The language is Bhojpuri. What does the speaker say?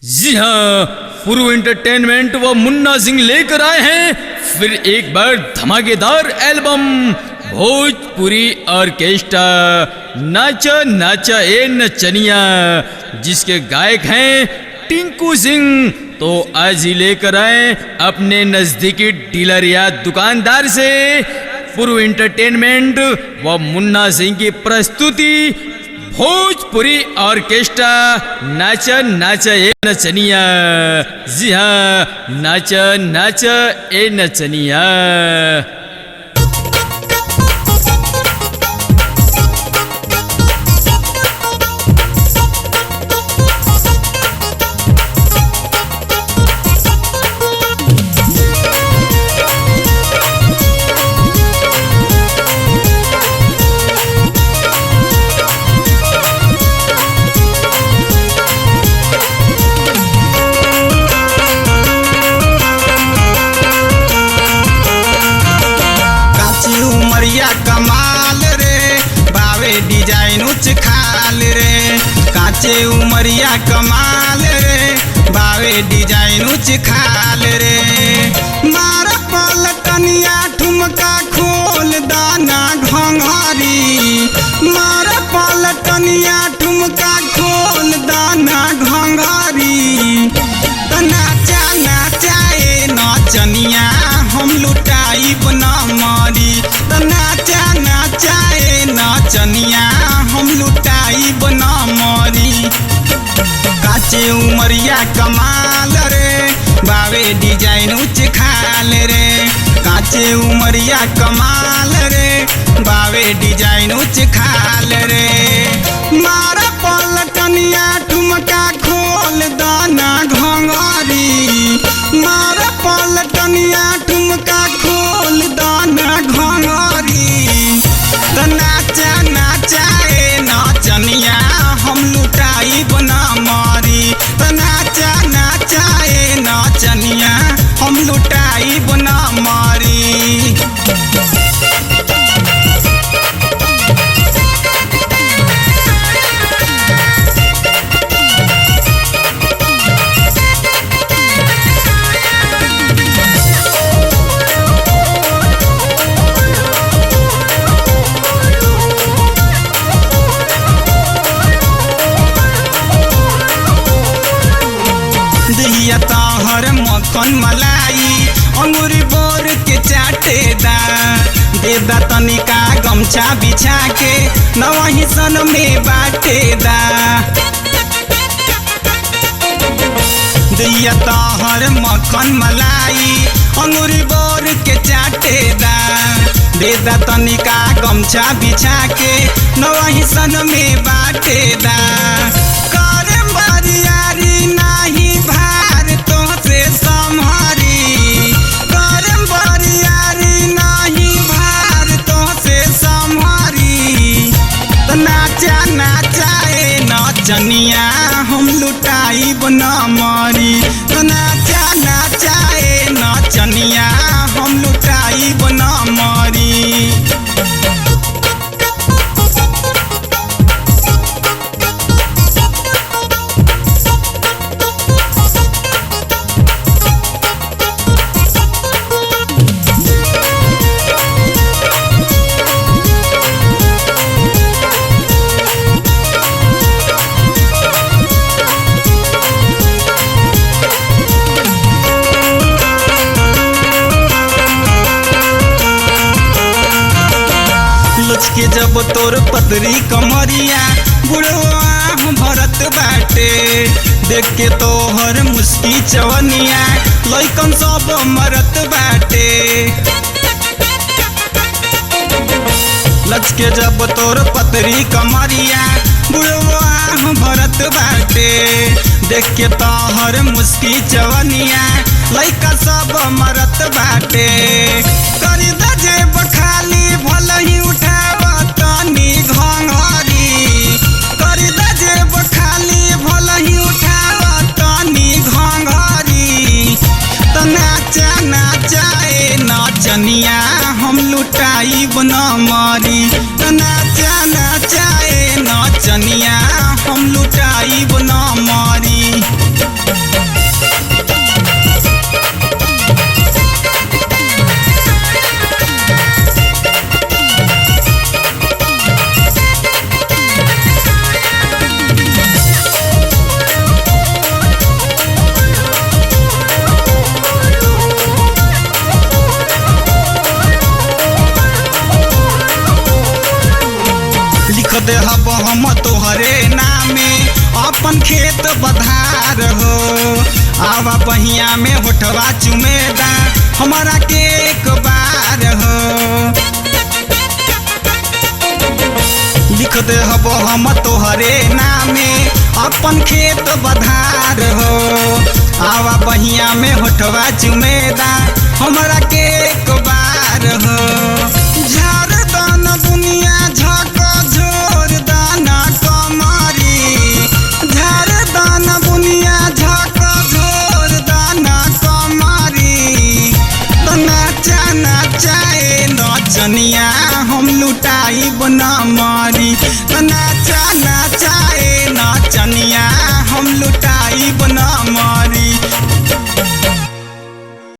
जी हाँ, पूर्व एंटरटेनमेंट व मुन्ना सिंह लेकर आए हैं फिर एक बार धमाकेदार एल्बम भोजपुरी ऑर्केस्ट्रा नाचा नाचा ए नचनिया, जिसके गायक हैं टिंकू सिंह। तो आज ही लेकर आए अपने नजदीकी डीलर या दुकानदार से पूर्व एंटरटेनमेंट व मुन्ना सिंह की प्रस्तुति भोजपुरी ऑर्केस्ट्रा नाचा नाचा ए नचनिया। जी हाँ, नाचा नाचा ए नचनिया। कमाल रे बावे डिजाइन उच खाल रे, काचे उमरिया कमाल रे बावे डिजाइन उच खाल रे। मारा पलटनिया ठुमका खोल दाना घंघरी, मारा पलटनिया ठुमका खोल दाना घंघरी। नाचा नाचा ए नचनिया हम लुटाई बना मारी, नाचा नाचा ए नचनिया हम लुटाई बना मारी। काचे उमरिया कमाल रे बावे डिजाइन उच खाल रे, काचे उमरिया कमाल रे बावे डिजाइन उच खाल रे। मारा पलटनिया ठुमका खोल दाना घंघरी, मारा पलटनिया ठुमका खोल दाना घंघरी। नाचा नाचा ए नचनिया हम लुटाई बना मारी, नाचा नाचा ए नचनिया हम लुटाई बना मारी। दिया तोहर मक्खन मलाई अंगूरी बोर के चाटेदा, देदा तनिका गमछा बिछा के नवही सन में बाटेदा। दिया तोहर मक्खन मलाई अंगूरी बोर के चाटेदा, देदा तनिका गमछा बिछा के नवही सन में बाटेदा। करे बरियारी नाही भार तो से संहारी, करे बरियारी नाही भार तो से संहारी। नाचा नाचा ए नचनिया हम लुटाई बना मारी, नाचा नाचा ए नचनिया हम लुटाई बना मारी। के जब तोर पतरी कमरिया बुढ़वा भरत बाटे, देख के तोहर मुस्की चवनिया लइकन सब मरत बाटे। लच के जब तोर पतरी कमरिया बुढ़वा भरत बाटे, देख के तोहर मुस्की चवनिया लइका सब मरत बाटे। करी दजे बखाली भलही उठावा तनी घंघरी, करी दजे बखाली भलही उठावा तनी घंघरी। नाचा नाचा ए नचनिया हम लुटाई बना मारी, नाचा नाचा ए नचनिया हम लुटाई बना मारी। आवा बहिया में होठवा चुमेदा हमारा के एक बार हो। लिख दे हब हम तोहरे नामे अपन खेत बधार हो। आवा बहिया में होठवा चुमेदा हमरा के एक बार हो। झार दान दुनिया झक झोर दाना कमारी, झार दान दुनिया झक झोर दाना कमारी। तो नाचा नाचाए नचनिया हम लुटाई बना मारी। तो नाचा नाचाए नचनिया हम लुटा